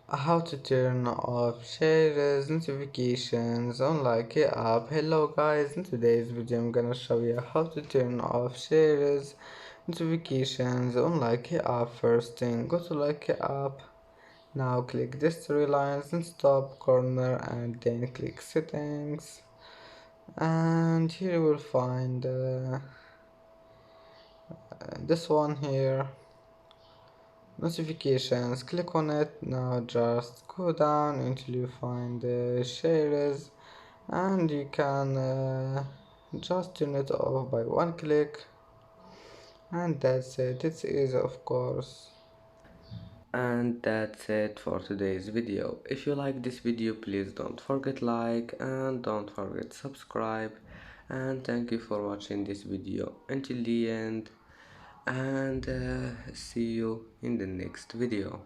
How to turn off shares notifications on Likee app. Hello guys, in today's video I'm gonna show you how to turn off shares notifications on Likee app. First thing, go to Likee app. Now click this three lines in top corner and then click settings, and here you will find this one here, notifications. Click on it. Now just go down until you find the shares, and you can just turn it off by one click, and that's it. It's easy, of course. And that's it for today's video. If you like this video, please don't forget like and don't forget subscribe, and thank you for watching this video until the end, and see you in the next video.